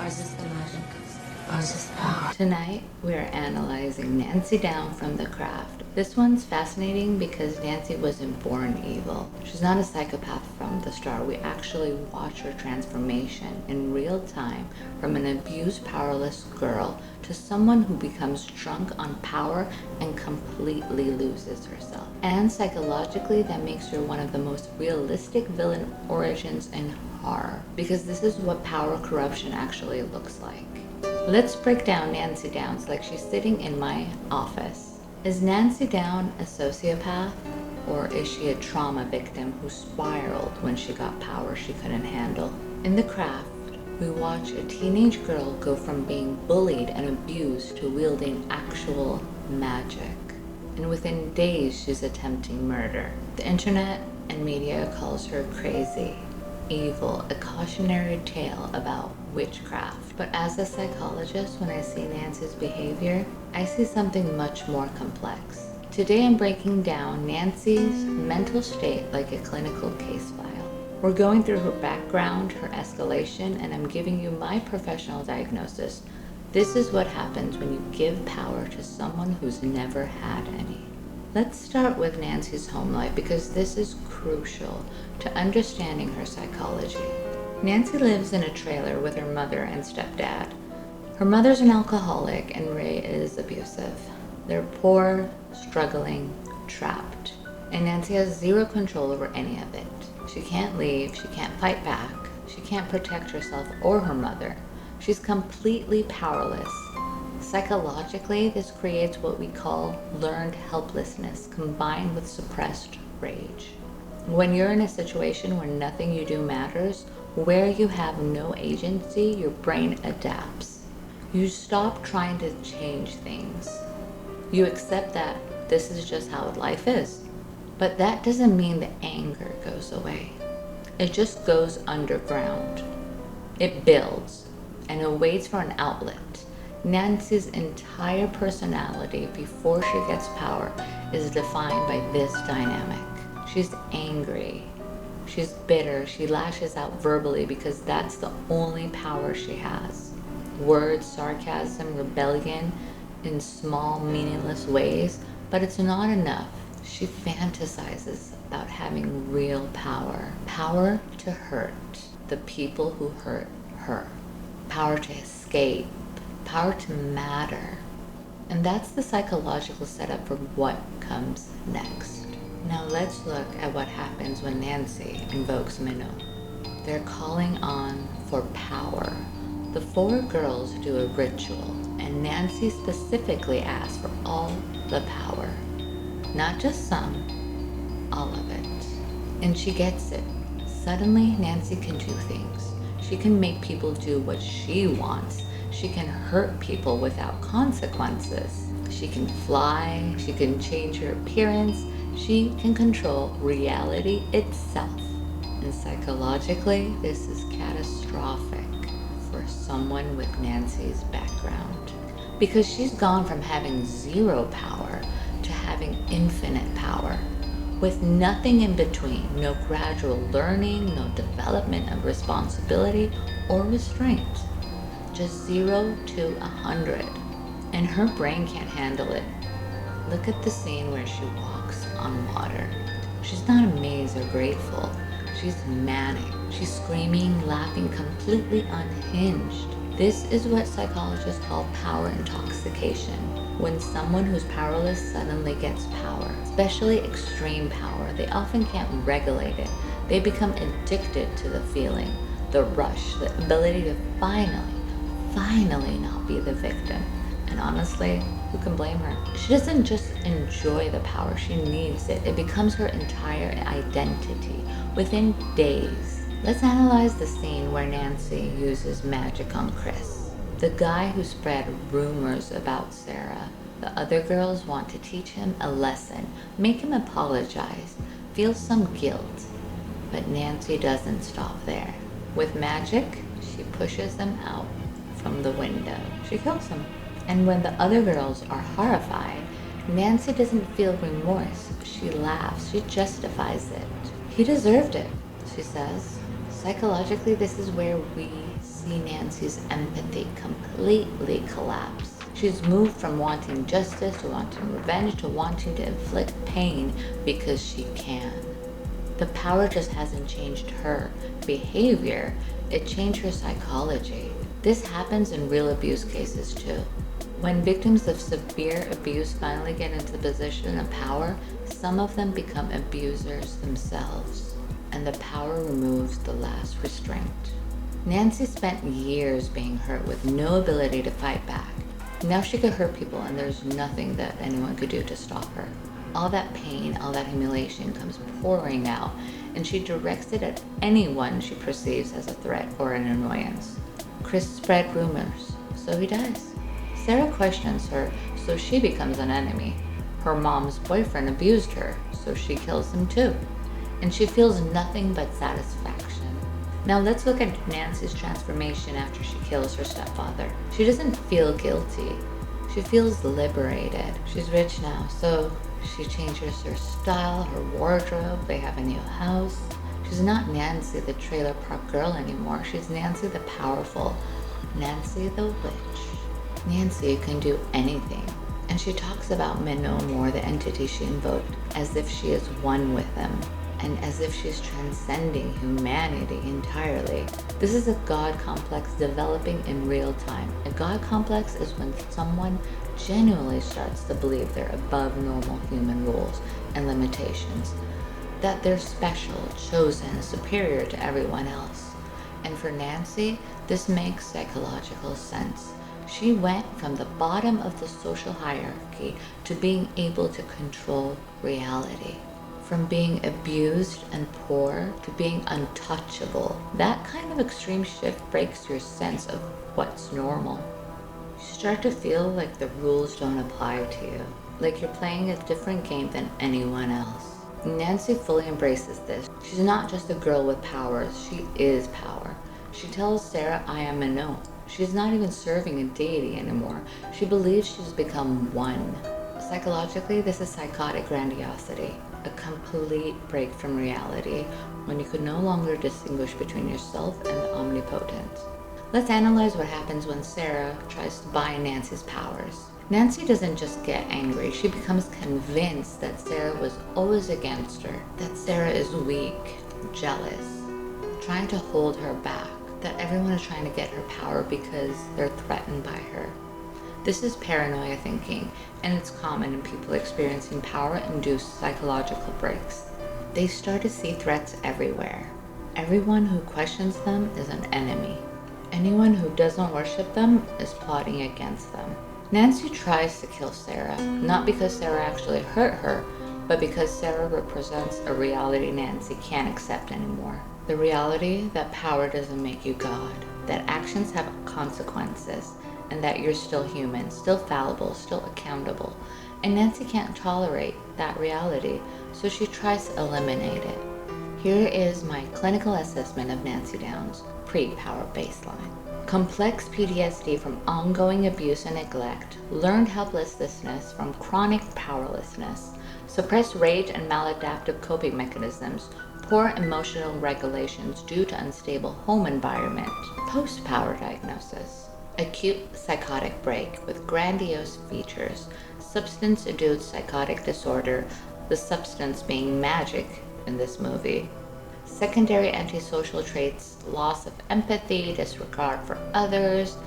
Or is this the magic? Or is this the power? Tonight, we are analyzing Nancy Down from The Craft. This one's fascinating because Nancy wasn't born evil. She's not a psychopath from the start. We actually watch her transformation in real time from an abused, powerless girl to someone who becomes drunk on power and completely loses herself. And psychologically, that makes her one of the most realistic villain origins in horror, because this is what power corruption actually looks like. Let's break down Nancy Downs like she's sitting in my office. Is Nancy Down a sociopath? Or is she a trauma victim who spiraled when she got power she couldn't handle? In The Craft, we watch a teenage girl go from being bullied and abused to wielding actual magic. And within days, she's attempting murder. The internet and media calls her crazy, evil, a cautionary tale about witchcraft. But as a psychologist, when I see Nancy's behavior, I see something much more complex. Today I'm breaking down Nancy's mental state like a clinical case file. We're going through her background, her escalation, and I'm giving you my professional diagnosis. This is what happens when you give power to someone who's never had any. Let's start with Nancy's home life because this is crucial to understanding her psychology. Nancy lives in a trailer with her mother and stepdad. Her mother's an alcoholic and Ray is abusive. They're poor, struggling, trapped, and Nancy has zero control over any of it. She can't leave, she can't fight back, she can't protect herself or her mother. She's completely powerless. Psychologically, this creates what we call learned helplessness combined with suppressed rage. When you're in a situation where nothing you do matters, where you have no agency, your brain adapts. You stop trying to change things. You accept that this is just how life is. But that doesn't mean the anger goes away. It just goes underground. It builds and it waits for an outlet. Nancy's entire personality before she gets power is defined by this dynamic. She's angry. She's bitter. She lashes out verbally because that's the only power she has. Words, sarcasm, rebellion in small, meaningless ways, but it's not enough. She fantasizes about having real power. Power to hurt the people who hurt her. Power to escape. Power to matter. And that's the psychological setup for what comes next. Now let's look at what happens when Nancy invokes Manon. They're calling on for power. The four girls do a ritual, and Nancy specifically asks for all the power. Not just some, all of it. And she gets it. Suddenly, Nancy can do things. She can make people do what she wants. She can hurt people without consequences. She can fly. She can change her appearance. She can control reality itself. And psychologically, this is catastrophic for someone with Nancy's background. Because she's gone from having zero power to having infinite power, with nothing in between, no gradual learning, no development of responsibility or restraint. Just 0 to 100. And her brain can't handle it. Look at the scene where she walks on water. She's not amazed or grateful. She's manic. She's screaming, laughing, completely unhinged. This is what psychologists call power intoxication. When someone who's powerless suddenly gets power, especially extreme power, they often can't regulate it. They become addicted to the feeling, the rush, the ability to finally not be the victim. And honestly, who can blame her? She doesn't just enjoy the power, she needs it. It becomes her entire identity within days. Let's analyze the scene where Nancy uses magic on Chris, the guy who spread rumors about Sarah. The other girls want to teach him a lesson, make him apologize, feel some guilt. But Nancy doesn't stop there. With magic, she pushes them out from the window. She kills him. And when the other girls are horrified, Nancy doesn't feel remorse. She laughs. She justifies it. He deserved it, she says. Psychologically, this is where we see Nancy's empathy completely collapse. She's moved from wanting justice to wanting revenge to wanting to inflict pain because she can. The power just hasn't changed her behavior, it changed her psychology. This happens in real abuse cases too. When victims of severe abuse finally get into the position of power, some of them become abusers themselves, and the power removes the last restraint. Nancy spent years being hurt with no ability to fight back. Now she could hurt people and there's nothing that anyone could do to stop her. All that pain, all that humiliation comes pouring out, and she directs it at anyone she perceives as a threat or an annoyance. Chris spread rumors, so he does. Sarah questions her, so she becomes an enemy. Her mom's boyfriend abused her, so she kills him too. And she feels nothing but satisfaction. Now let's look at Nancy's transformation after she kills her stepfather. She doesn't feel guilty. She feels liberated. She's rich now, so she changes her style, her wardrobe, they have a new house. She's not Nancy, the trailer park girl anymore. She's Nancy the powerful, Nancy the witch. Nancy can do anything. And she talks about Manon, more the entity she invoked, as if she is one with them, and as if she's transcending humanity entirely. This is a God complex developing in real time. A God complex is when someone genuinely starts to believe they're above normal human rules and limitations, that they're special, chosen, superior to everyone else. And for Nancy, this makes psychological sense. She went from the bottom of the social hierarchy to being able to control reality. From being abused and poor to being untouchable. That kind of extreme shift breaks your sense of what's normal. You start to feel like the rules don't apply to you, like you're playing a different game than anyone else. Nancy fully embraces this. She's not just a girl with powers, she is power. She tells Sarah, I am Manon. She's not even serving a deity anymore. She believes she's become one. Psychologically, this is psychotic grandiosity, a complete break from reality when you could no longer distinguish between yourself and the omnipotent. Let's analyze what happens when Sarah tries to buy Nancy's powers. Nancy doesn't just get angry, she becomes convinced that Sarah was always against her, that Sarah is weak, jealous, trying to hold her back, that everyone is trying to get her power because they're threatened by her. This is paranoia thinking, and it's common in people experiencing power-induced psychological breaks. They start to see threats everywhere. Everyone who questions them is an enemy. Anyone who doesn't worship them is plotting against them. Nancy tries to kill Sarah, not because Sarah actually hurt her, but because Sarah represents a reality Nancy can't accept anymore. The reality that power doesn't make you God, that actions have consequences, and that you're still human, still fallible, still accountable. And Nancy can't tolerate that reality, so she tries to eliminate it. Here is my clinical assessment of Nancy Downs' pre-power baseline. Complex PTSD from ongoing abuse and neglect, learned helplessness from chronic powerlessness, suppressed rage and maladaptive coping mechanisms, poor emotional regulations due to unstable home environment, post-power diagnosis, acute psychotic break with grandiose features, substance-induced psychotic disorder, the substance being magic in this movie, secondary antisocial traits, loss of empathy, disregard for others,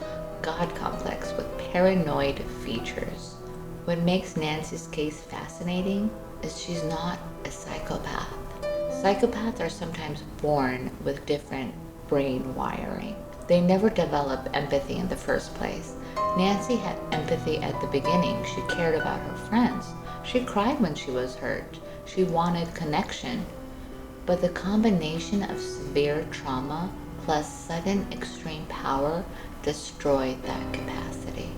God complex with paranoid features. What makes Nancy's case fascinating is she's not a psychopath. Psychopaths are sometimes born with different brain wiring. They never develop empathy in the first place. Nancy had empathy at the beginning. She cared about her friends. She cried when she was hurt. She wanted connection. But the combination of severe trauma plus sudden extreme power destroyed that capacity.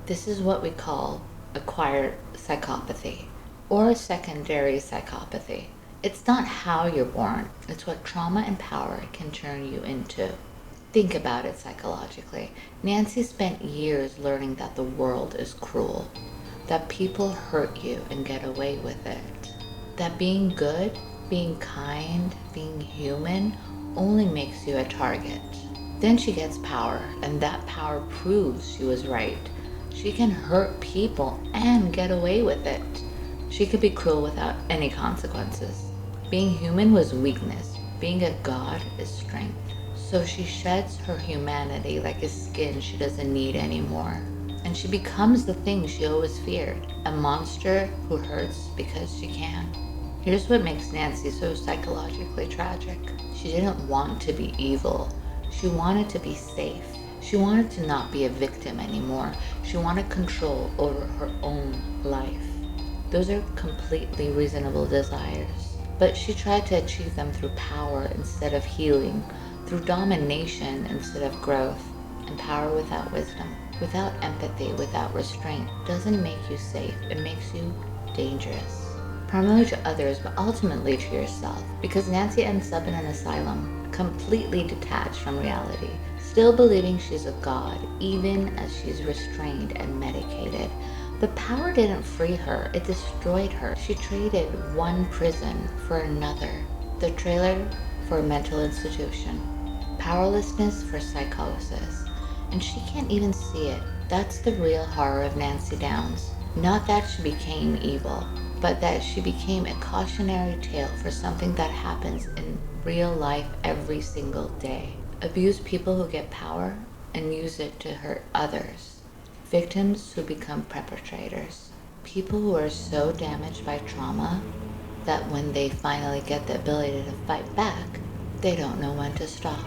This is what we call acquired psychopathy or secondary psychopathy. It's not how you're born, it's what trauma and power can turn you into. Think about it psychologically. Nancy spent years learning that the world is cruel, that people hurt you and get away with it, that being good, being kind, being human only makes you a target. Then she gets power, and that power proves she was right. She can hurt people and get away with it. She could be cruel without any consequences. Being human was weakness. Being a god is strength. So she sheds her humanity like a skin she doesn't need anymore. And she becomes the thing she always feared, a monster who hurts because she can. Here's what makes Nancy so psychologically tragic. She didn't want to be evil. She wanted to be safe. She wanted to not be a victim anymore. She wanted control over her own life. Those are completely reasonable desires. But she tried to achieve them through power instead of healing, through domination instead of growth. And power without wisdom, without empathy, without restraint, doesn't make you safe. It makes you dangerous. Primarily to others, but ultimately to yourself. Because Nancy ends up in an asylum, completely detached from reality, still believing she's a god, even as she's restrained and medicated. But power didn't free her, it destroyed her. She traded one prison for another. The trailer for a mental institution. Powerlessness for psychosis. And she can't even see it. That's the real horror of Nancy Downs. Not that she became evil, but that she became a cautionary tale for something that happens in real life every single day. Abused people who get power and use it to hurt others. Victims who become perpetrators. People who are so damaged by trauma that when they finally get the ability to fight back, they don't know when to stop.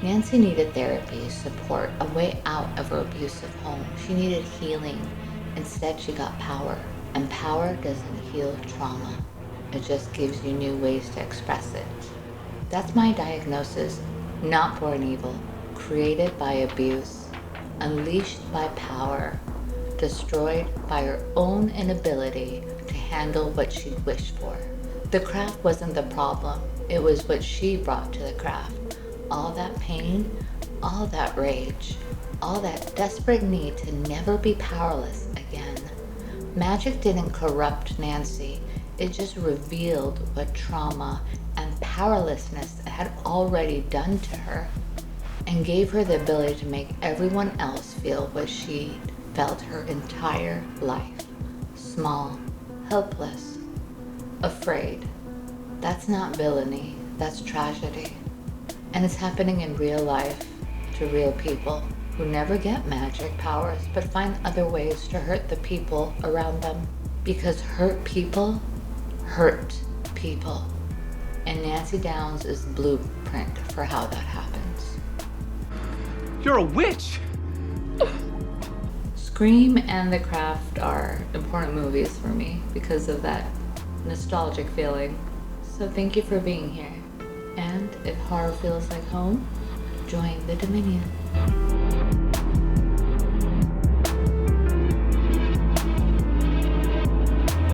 Nancy needed therapy, support, a way out of her abusive home. She needed healing. Instead, she got power. And power doesn't heal trauma. It just gives you new ways to express it. That's my diagnosis. Not born evil. Created by abuse. Unleashed by power. Destroyed by her own inability to handle what she'd wished for. The craft wasn't the problem. It was what she brought to the craft. All that pain, all that rage, all that desperate need to never be powerless again. Magic didn't corrupt Nancy. It just revealed what trauma and powerlessness had already done to her and gave her the ability to make everyone else feel what she felt her entire life. Small, helpless, afraid. That's not villainy, that's tragedy. And it's happening in real life to real people who never get magic powers but find other ways to hurt the people around them. Because hurt people hurt people. And Nancy Downs is the blueprint for how that happens. You're a witch! Scream and The Craft are important movies for me because of that nostalgic feeling. So thank you for being here. And if horror feels like home, join the Dominion.